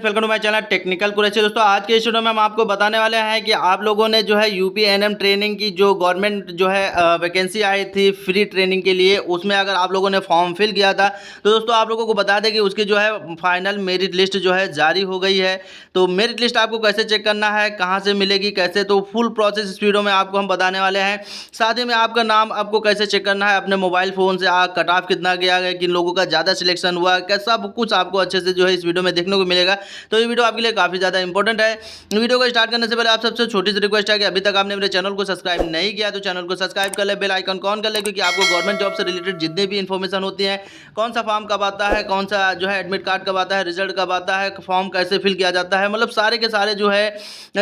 Welcome to my channel technical Qureshi. दोस्तों आज के इस वीडियो में हम आपको बताने वाले हैं कि आप लोगों ने जो है यूपीएनएम ट्रेनिंग की जो गवर्नमेंट जो है वैकेंसी आई थी फ्री ट्रेनिंग के लिए, उसमें अगर आप लोगों ने फॉर्म फिल किया था तो दोस्तों आप लोगों को बता दें कि उसकी जो है फाइनल मेरिट लिस्ट जो है जारी हो गई है। तो मेरिट लिस्ट आपको कैसे चेक करना है, कहाँ से मिलेगी, कैसे, तो फुल प्रोसेस इस वीडियो में आपको हम बताने वाले हैं। साथ ही में आपका नाम आपको कैसे चेक करना है अपने मोबाइल फ़ोन से, कट ऑफ कितना गया है, किन लोगों का ज़्यादा सिलेक्शन हुआ, क्या सब कुछ आपको अच्छे से जो है इस वीडियो में देखने को मिलेगा। तो ये वीडियो आपके लिए काफ़ी ज़्यादा इंपॉर्टेंट है। वीडियो को स्टार्ट करने से पहले आप सबसे छोटी सी रिक्वेस्ट है कि अभी तक आपने मेरे चैनल को सब्सक्राइब नहीं किया तो चैनल को सब्सक्राइब कर ले, बेल आइकन ऑन कर ले, क्योंकि आपको गवर्नमेंट जॉब से रिलेटेड जितनी भी इन्फॉर्मेशन होती है, कौन सा फॉर्म कब आता है, कौन सा जो है एडमिट कार्ड कब आता है, रिजल्ट कब आता है, फॉर्म कैसे फिल किया जाता है, मतलब सारे के सारे जो है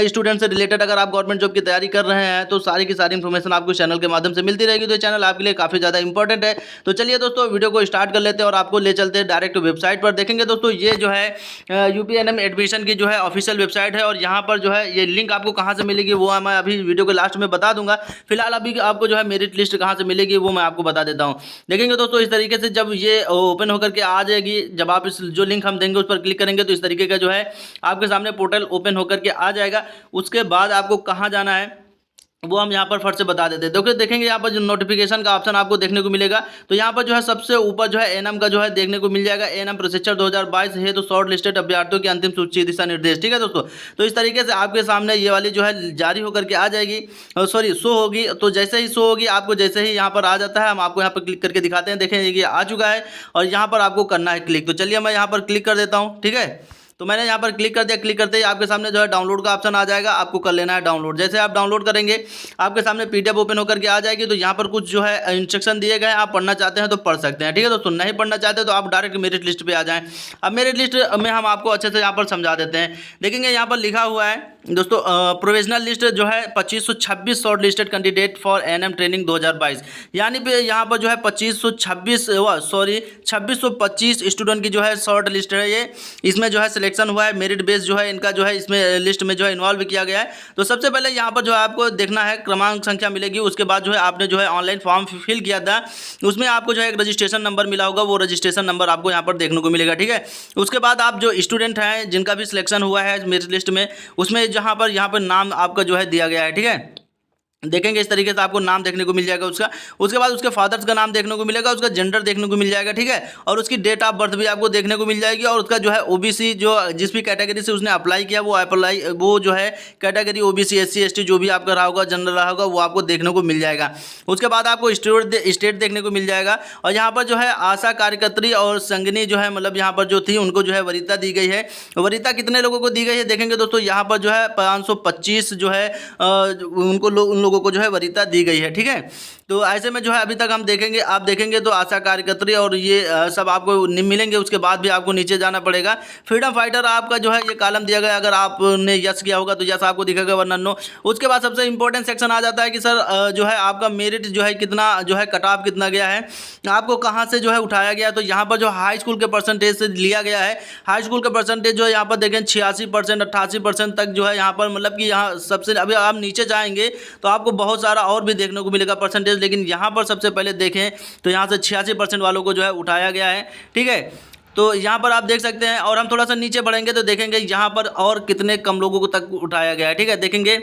स्टूडेंट से रिलेटेड अगर आप गवर्नमेंट जॉब की तैयारी कर रहे हैं तो सारी की सारी इन्फॉर्मेशन आपको चैनल के माध्यम से मिलती रहेगी। तो चैनल आपके लिए काफ़ी ज़्यादा इंपॉर्टेंट है। तो चलिए दोस्तों वीडियो को स्टार्ट कर लेते हैं और आपको ले चलते हैं डायरेक्ट वेबसाइट पर। देखेंगे दोस्तों ये जो है यूपीएनएम एडमिशन की जो है ऑफिशियल वेबसाइट है, और यहाँ पर जो है ये लिंक आपको कहाँ से मिलेगी वो मैं अभी वीडियो के लास्ट में बता दूंगा। फिलहाल अभी आपको जो है मेरिट लिस्ट कहाँ से मिलेगी वो मैं आपको बता देता हूँ। देखेंगे दोस्तों इस तरीके से जब ये ओपन होकर के आ जाएगी, जब आप इस जो लिंक हम देंगे उस पर क्लिक करेंगे तो इस तरीके का जो है आपके सामने पोर्टल ओपन होकर के आ जाएगा। उसके बाद आपको कहाँ जाना है वो हम यहाँ पर फट से बता देते हैं। तो देखेंगे यहाँ पर जो नोटिफिकेशन का ऑप्शन आपको देखने को मिलेगा, तो यहाँ पर जो है सबसे ऊपर जो है एएनएम का जो है देखने को मिल जाएगा। एएनएम प्रशिक्षण 2022 है तो शॉर्ट लिस्टेड अभ्यर्थियों की अंतिम सूची दिशा निर्देश, ठीक है दोस्तों। तो इस तरीके से आपके सामने ये वाली जो है जारी होकर के आ जाएगी, सॉरी शो होगी। तो जैसे ही शो होगी आपको, जैसे ही यहाँ पर आ जाता है हम आपको यहाँ पर क्लिक करके दिखाते हैं। देखें ये आ चुका है और यहाँ पर आपको करना है क्लिक। तो चलिए मैं यहाँ पर क्लिक कर देता हूँ, ठीक है। तो मैंने यहाँ पर क्लिक कर दिया। क्लिक करते ही आपके सामने जो है डाउनलोड का ऑप्शन आ जाएगा, आपको कर लेना है डाउनलोड। जैसे आप डाउनलोड करेंगे आपके सामने पीडीएफ ओपन होकर के आ जाएगी। तो यहाँ पर कुछ जो है इंस्ट्रक्शन दिए गए हैं, आप पढ़ना चाहते हैं तो पढ़ सकते हैं, ठीक है दोस्तों। नहीं पढ़ना चाहते तो आप डायरेक्ट मेरिट लिस्ट पे आ जाएं। अब मेरिट लिस्ट में हम आपको अच्छे से यहाँ पर समझा देते हैं। देखेंगे यहाँ पर लिखा हुआ है दोस्तों प्रोविजनल लिस्ट जो है 2526 short listed candidate for ANM training 2022, यानी पे यहाँ पर जो है 2625 स्टूडेंट की जो है शॉर्ट लिस्ट है ये। इसमें जो है सिलेक्शन हुआ है, मेरिट बेस जो है इनका जो है इसमें लिस्ट में जो है इन्वॉल्व किया गया है। तो सबसे पहले यहाँ पर जो है आपको देखना है क्रमांक संख्या मिलेगी। उसके बाद जो है आपने जो है ऑनलाइन फॉर्म फिल किया था उसमें आपको जो है एक रजिस्ट्रेशन नंबर मिला होगा, वो रजिस्ट्रेशन नंबर आपको यहाँ पर देखने को मिलेगा, ठीक है। उसके बाद आप जो स्टूडेंट हैं जिनका भी सिलेक्शन हुआ है मेरिट लिस्ट में, उसमें यहाँ पर नाम आपका जो है दिया गया है, ठीक है। देखेंगे इस तरीके से आपको नाम देखने को मिल जाएगा उसका। उसके बाद उसके फादर्स का नाम देखने को मिलेगा, उसका जेंडर देखने को मिल जाएगा, ठीक है। और उसकी डेट ऑफ बर्थ भी आपको देखने को मिल जाएगी, और उसका जो है ओबीसी जो जिस भी कैटेगरी से उसने अप्लाई किया वो जो है कैटेगरी ओबीसी एससी एसटी जो भी आपका रहा होगा, जनरल रहा होगा, वो आपको देखने को मिल जाएगा। उसके बाद आपको स्टेट देखने को मिल जाएगा, और यहाँ पर जो है आशा कार्यकर्त्री और संगनी जो है मतलब यहाँ पर जो थी उनको जो है वरीयता दी गई है। वरीयता कितने लोगों को दी गई है देखेंगे दोस्तों, यहाँ पर जो है 525 जो है उन लोगों को जो है वरीयता दी गई है, ठीक है। तो ऐसे में जो है अभी तक हम देखेंगे, आप देखेंगे तो आशा कार्यकर्त्री और ये सब आपको मिलेंगे। उसके बाद भी आपको नीचे जाना पड़ेगा। फ्रीडम फाइटर आपका जो है ये कॉलम दिया गया, अगर आपने यस किया होगा तो यस आपको दिखेगा, वरना नो। उसके बाद सबसे इंपॉर्टेंट सेक्शन आ जाता है कि सर जो है आपका मेरिट जो है कितना जो है कट ऑफ कितना गया है, आपको कहाँ से जो है उठाया गया। तो यहाँ पर जो हाई स्कूल के परसेंटेज से लिया गया है, हाई स्कूल के परसेंटेज जो है यहाँ पर देखें 86%, 88% तक जो है यहाँ पर, मतलब कि यहाँ सबसे अभी आप नीचे जाएंगे तो आपको बहुत सारा और भी देखने को मिलेगा परसेंटेज, लेकिन यहाँ पर सबसे पहले देखें तो यहाँ से 86% वालों को जो है उठाया गया है, ठीक है। तो यहाँ पर आप देख सकते हैं, और हम थोड़ा सा नीचे बढ़ेंगे तो देखेंगे यहाँ पर और कितने कम लोगों को तक उठाया गया है, ठीक है। देखेंगे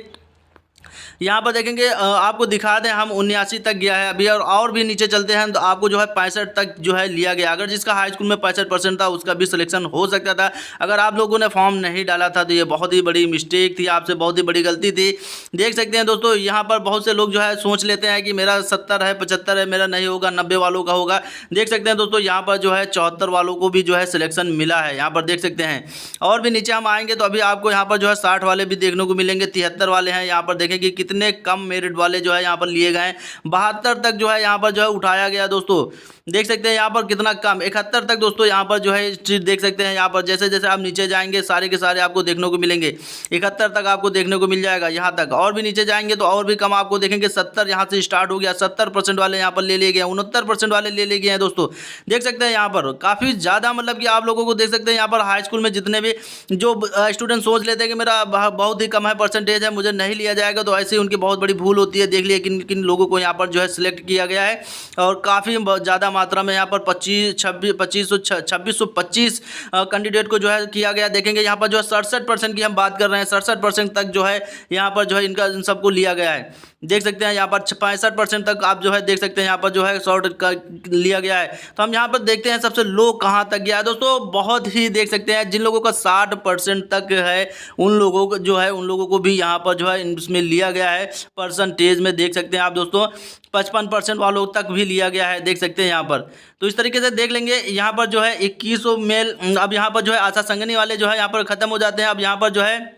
यहाँ पर देखेंगे आपको दिखा दें हम 79 तक गया है अभी, और भी नीचे चलते हैं तो आपको जो है 65 तक जो है लिया गया। अगर जिसका हाई स्कूल में 65% था उसका भी सिलेक्शन हो सकता था। अगर आप लोगों ने फॉर्म नहीं डाला था तो ये बहुत ही बड़ी मिस्टेक थी, आपसे बहुत ही बड़ी गलती थी। देख सकते हैं दोस्तों यहाँ पर बहुत से लोग जो है सोच लेते हैं कि मेरा 70 है, 75 है, मेरा नहीं होगा, 90 वालों का होगा। देख सकते हैं दोस्तों यहाँ पर जो है 74 वालों को भी जो है सिलेक्शन मिला है, यहाँ पर देख सकते हैं। और भी नीचे हम आएंगे तो अभी आपको यहाँ पर जो है 60 वाले भी देखने को मिलेंगे, 73 वाले हैं। यहाँ पर देखेंगे कितने कम मेरिट वाले जो है यहाँ पर लिए गए हैं। 72 तक जो है यहाँ पर जो है उठाया गया दोस्तों। देख सकते हैं यहाँ पर कितना कम, 71 तक दोस्तों यहाँ पर जो है स्ट्रीट देख सकते हैं। यहाँ पर जैसे जैसे आप नीचे जाएंगे सारे के सारे आपको देखने को मिलेंगे। 71 तक आपको देखने को मिल जाएगा यहाँ तक। और भी नीचे जाएंगे तो और भी कम आपको देखेंगे। 70 यहाँ से स्टार्ट हो गया, 70% वाले यहाँ पर ले लिए गए, 69% वाले ले लिए गए हैं दोस्तों। देख सकते हैं यहाँ पर काफ़ी ज़्यादा, मतलब कि आप लोगों को देख सकते हैं यहाँ पर हाई स्कूल में जितने भी जो स्टूडेंट सोच लेते हैं कि मेरा बहुत ही कम है परसेंटेज है, मुझे नहीं लिया जाएगा, तो ऐसे उनकी बहुत बड़ी भूल होती है। देख लिए किन किन लोगों को यहाँ पर जो है सिलेक्ट किया गया है और काफ़ी ज़्यादा मात्रा में यहाँ पर 2625 कैंडिडेट को जो है किया गया। देखेंगे यहाँ पर जो है 67% की हम बात कर रहे हैं, 67% तक जो है यहाँ पर जो है इनका इन सबको लिया गया है। देख सकते हैं यहाँ पर 65% तक आप जो है देख सकते हैं यहाँ पर जो है शॉर्ट का लिया गया है। तो हम यहाँ पर देखते हैं सबसे लो कहाँ तक गया है दोस्तों, बहुत ही देख सकते हैं जिन लोगों का 60% तक है उन लोगों को जो है उन लोगों को भी यहाँ पर जो है इसमें लिया गया है। परसेंटेज में देख सकते हैं आप दोस्तों 55% वालों तक भी लिया गया है, देख सकते हैं यहाँ पर। तो इस तरीके से देख लेंगे यहाँ पर जो है 2100 मेल। अब यहाँ पर जो है आशा संगिनी वाले जो है यहाँ पर ख़त्म हो जाते हैं। अब यहाँ पर जो है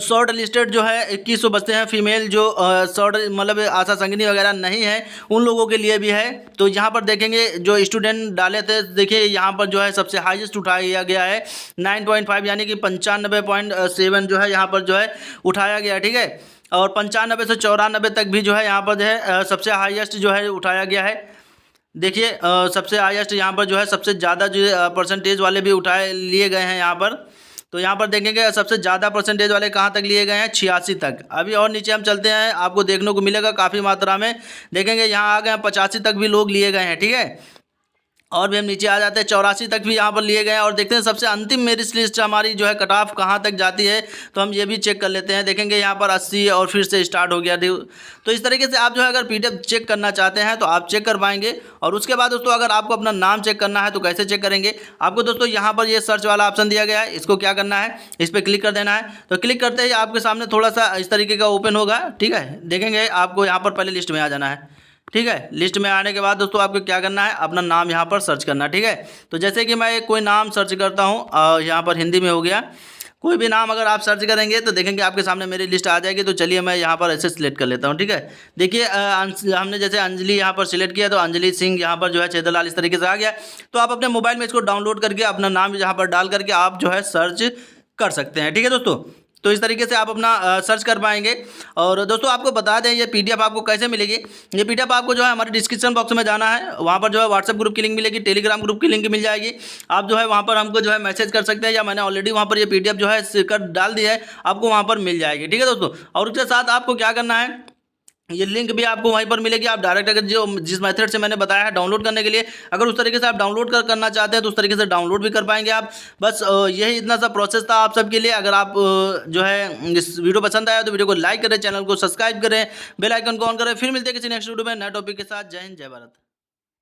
शॉर्ट लिस्टेड जो है 2100 बचते हैं। फीमेल जो शॉर्ट मतलब आशा संगिनी वगैरह नहीं है उन लोगों के लिए भी है। तो यहाँ पर देखेंगे जो स्टूडेंट डाले थे, देखिए यहाँ पर जो है सबसे हाईएस्ट उठाया गया है 9.5 यानी कि 95.7 जो है यहाँ पर जो है उठाया गया, ठीक है। और 95 से 94 तक भी जो है यहाँ पर जो है सबसे हाईएस्ट जो है उठाया गया है। देखिए सबसे हाईएस्ट यहाँ पर जो है सबसे ज़्यादा जो परसेंटेज वाले भी उठाए लिए गए हैं यहाँ पर। तो यहाँ पर देखेंगे सबसे ज़्यादा परसेंटेज वाले कहाँ तक लिए गए हैं, 86 तक। अभी और नीचे हम चलते हैं, आपको देखने को मिलेगा काफ़ी मात्रा में। देखेंगे यहाँ आ गए हैं 85 तक भी लोग लिए गए हैं, ठीक है। और भी हम नीचे आ जाते हैं 84 तक भी यहाँ पर लिए गए हैं। और देखते हैं सबसे अंतिम मेरिट लिस्ट हमारी जो है कट ऑफ कहाँ तक जाती है, तो हम ये भी चेक कर लेते हैं। देखेंगे यहाँ पर 80 और फिर से स्टार्ट हो गया। तो इस तरीके से आप जो है अगर PDF चेक करना चाहते हैं तो आप चेक कर पाएंगे। और उसके बाद दोस्तों अगर आपको अपना नाम चेक करना है तो कैसे चेक करेंगे, आपको दोस्तों यहाँ पर ये सर्च वाला ऑप्शन दिया गया है, इसको क्या करना है, इस पर क्लिक कर देना है। तो क्लिक करते ही आपके सामने थोड़ा सा इस तरीके का ओपन होगा, ठीक है। देखेंगे आपको यहाँ पर पहले लिस्ट में आ जाना है, ठीक है। लिस्ट में आने के बाद दोस्तों आपको क्या करना है, अपना नाम यहाँ पर सर्च करना, ठीक है। तो जैसे कि मैं कोई नाम सर्च करता हूँ, यहाँ पर हिंदी में हो गया, कोई भी नाम अगर आप सर्च करेंगे तो देखेंगे आपके सामने मेरी लिस्ट आ जाएगी। तो चलिए मैं यहाँ पर ऐसे सिलेक्ट कर लेता हूँ, ठीक है। देखिए हमने जैसे अंजलि यहाँ पर सिलेक्ट किया तो अंजलि सिंह यहाँ पर जो है छेदरलाल इस तरीके से आ गया। तो आप अपने मोबाइल में इसको डाउनलोड करके अपना नाम यहाँ पर डाल करके आप जो है सर्च कर सकते हैं, ठीक है दोस्तों। तो इस तरीके से आप अपना सर्च कर पाएंगे। और दोस्तों आपको बता दें ये PDF आपको कैसे मिलेगी। ये PDF आपको जो है हमारे डिस्क्रिप्शन बॉक्स में जाना है, वहाँ पर जो है व्हाट्सएप ग्रुप की लिंक मिलेगी, टेलीग्राम ग्रुप की लिंक मिल जाएगी। आप जो है वहाँ पर हमको जो है मैसेज कर सकते हैं, या मैंने ऑलरेडी वहाँ पर ये PDF जो है कर डाल दिया है, आपको वहाँ पर मिल जाएगी, ठीक है दोस्तों। और उसके साथ आपको क्या करना है, ये लिंक भी आपको वहीं पर मिलेगी। आप डायरेक्ट अगर जो जिस मेथड से मैंने बताया है डाउनलोड करने के लिए, अगर उस तरीके से आप डाउनलोड करना चाहते हैं तो उस तरीके से डाउनलोड भी कर पाएंगे आप। बस यही इतना सा प्रोसेस था आप सबके लिए। अगर आप जो है इस वीडियो पसंद आया तो वीडियो को लाइक करें, चैनल को सब्सक्राइब करें, बेल आइकन को ऑन करें। फिर मिलते हैं किसी नेक्स्ट वीडियो में नए टॉपिक के साथ। जय हिंद, जय भारत।